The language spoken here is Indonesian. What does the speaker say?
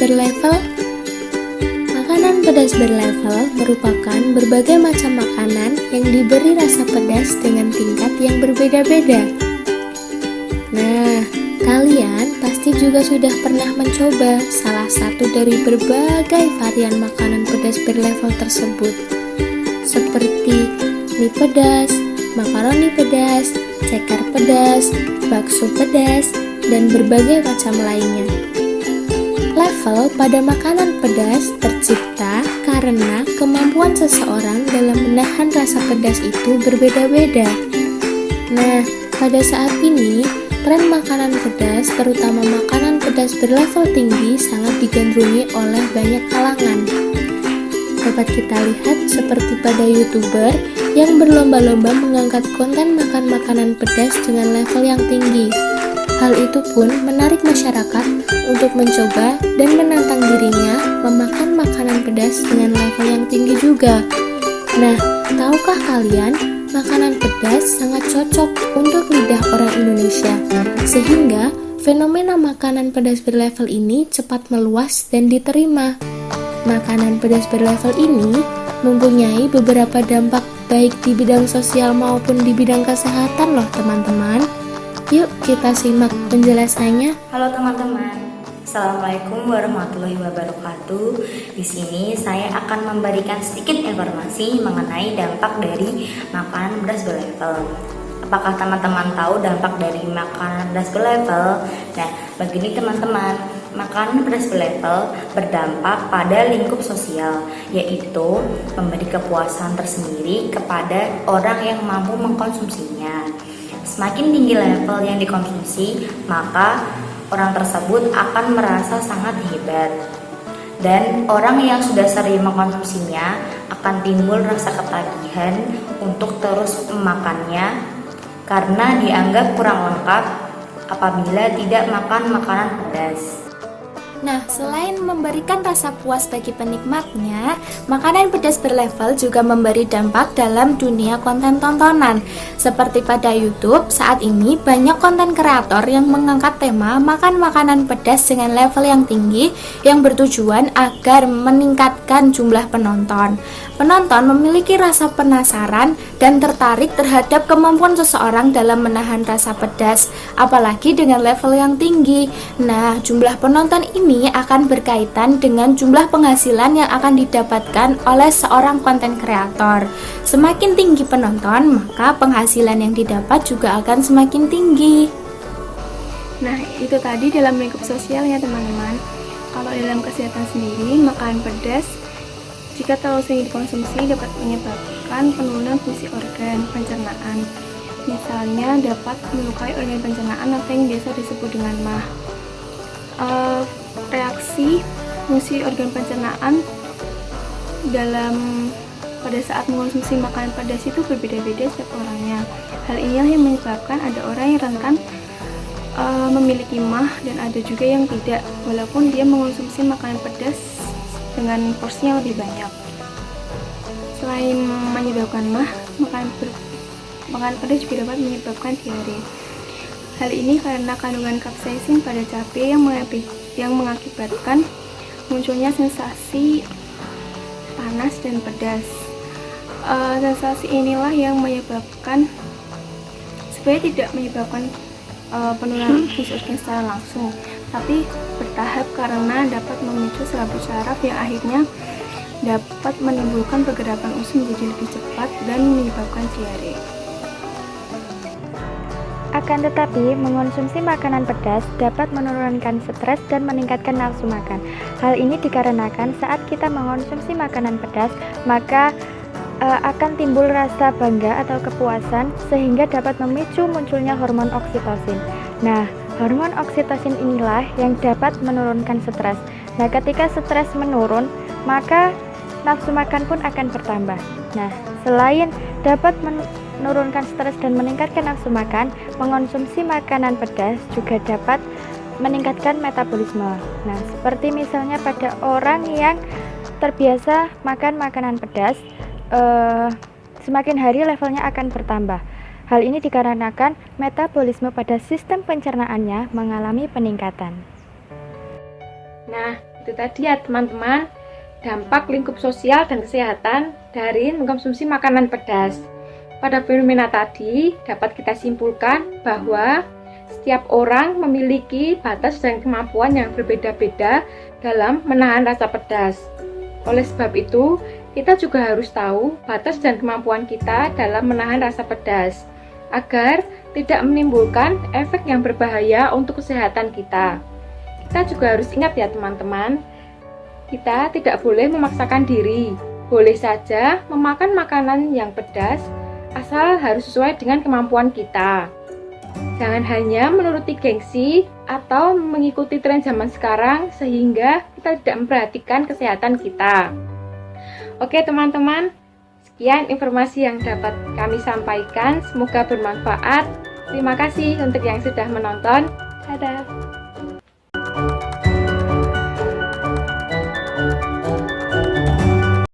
berlevel? Makanan pedas berlevel merupakan berbagai macam makanan yang diberi rasa pedas dengan tingkat yang berbeda-beda. Nah, kalian pasti juga sudah pernah mencoba salah satu dari berbagai varian makanan pedas berlevel tersebut, seperti mie pedas, makaroni pedas, ceker pedas, bakso pedas, dan berbagai macam lainnya. Level pada makanan pedas tercipta karena kemampuan seseorang dalam menahan rasa pedas itu berbeda-beda. Nah, pada saat ini, tren makanan pedas, terutama makanan pedas berlevel tinggi, sangat digandrungi oleh banyak kalangan. Dapat kita lihat seperti pada YouTuber yang berlomba-lomba mengangkat konten makan makanan pedas dengan level yang tinggi. Hal itu pun menarik masyarakat untuk mencoba dan menantang dirinya memakan makanan pedas dengan level yang tinggi juga. Nah, tahukah kalian, makanan pedas sangat cocok untuk lidah orang Indonesia, sehingga fenomena makanan pedas berlevel ini cepat meluas dan diterima. Makanan pedas berlevel ini mempunyai beberapa dampak baik di bidang sosial maupun di bidang kesehatan loh teman-teman. Yuk kita simak penjelasannya. Halo teman-teman, Assalamualaikum warahmatullahi wabarakatuh. Di sini saya akan memberikan sedikit informasi mengenai dampak dari makanan pedas berlevel. Apakah teman-teman tahu dampak dari makanan pedas berlevel? Nah, begini teman-teman, makanan pedas berlevel berdampak pada lingkup sosial, yaitu memberi kepuasan tersendiri kepada orang yang mampu mengkonsumsinya. Semakin tinggi level yang dikonsumsi, maka orang tersebut akan merasa sangat hebat. Dan orang yang sudah sering mengkonsumsinya akan timbul rasa ketagihan untuk terus memakannya karena dianggap kurang lengkap apabila tidak makan makanan pedas. Nah, selain memberikan rasa puas bagi penikmatnya, makanan pedas berlevel juga memberi dampak dalam dunia konten tontonan. Seperti pada YouTube, saat ini banyak konten kreator yang mengangkat tema makan makanan pedas dengan level yang tinggi yang bertujuan agar meningkatkan jumlah penonton. Penonton memiliki rasa penasaran dan tertarik terhadap kemampuan seseorang dalam menahan rasa pedas, apalagi dengan level yang tinggi. Nah, jumlah penonton ini akan berkaitan dengan jumlah penghasilan yang akan didapatkan oleh seorang konten kreator. Semakin tinggi penonton, maka penghasilan yang didapat juga akan semakin tinggi. Nah, itu tadi dalam lingkup sosial ya teman-teman. Kalau dalam kesehatan sendiri, makanan pedas jika terlalu sering dikonsumsi dapat menyebabkan penurunan fungsi organ pencernaan. Misalnya dapat melukai organ pencernaan atau yang biasa disebut dengan MAH. Reaksi fungsi organ pencernaan pada saat mengonsumsi makanan pedas itu berbeda-beda setiap orangnya. Hal inilah yang menyebabkan ada orang yang rentan memiliki MAH dan ada juga yang tidak, walaupun dia mengonsumsi makanan pedas dengan porsi yang lebih banyak. Selain menyebabkan MAH, makanan pedas juga dapat menyebabkan diare. Hal ini karena kandungan kapsaisin pada cabai yang mengakibatkan munculnya sensasi panas dan pedas. Sensasi inilah yang menyebabkan, sebenarnya tidak menyebabkan penurunan fungsi organ secara langsung, tapi bertahap karena dapat memicu serabut saraf yang akhirnya dapat menimbulkan pergerakan usus menjadi lebih cepat dan menyebabkan diare. Akan tetapi, mengonsumsi makanan pedas dapat menurunkan stres dan meningkatkan nafsu makan. Hal ini dikarenakan saat kita mengonsumsi makanan pedas, maka akan timbul rasa bangga atau kepuasan sehingga dapat memicu munculnya hormon oksitosin. Nah, hormon oksitosin inilah yang dapat menurunkan stres. Nah, ketika stres menurun, maka nafsu makan pun akan bertambah. Nah, selain dapat menurunkan stres dan meningkatkan nafsu makan, mengonsumsi makanan pedas juga dapat meningkatkan metabolisme. Nah, seperti misalnya pada orang yang terbiasa makan makanan pedas, semakin hari levelnya akan bertambah. Hal ini dikarenakan metabolisme pada sistem pencernaannya mengalami peningkatan. Nah, Itu tadi ya teman-teman, dampak lingkup sosial dan kesehatan dari mengkonsumsi makanan pedas. Pada fenomena tadi dapat kita simpulkan bahwa setiap orang memiliki batas dan kemampuan yang berbeda-beda dalam menahan rasa pedas. Oleh sebab itu, kita juga harus tahu batas dan kemampuan kita dalam menahan rasa pedas, agar tidak menimbulkan efek yang berbahaya untuk kesehatan kita. Kita juga harus ingat ya teman-teman, kita tidak boleh memaksakan diri. Boleh saja memakan makanan yang pedas, asal harus sesuai dengan kemampuan kita. Jangan hanya menuruti gengsi atau mengikuti tren zaman sekarang sehingga kita tidak memperhatikan kesehatan kita. Oke teman-teman, sekian informasi yang dapat kami sampaikan. Semoga bermanfaat. Terima kasih untuk yang sudah menonton. Dadah.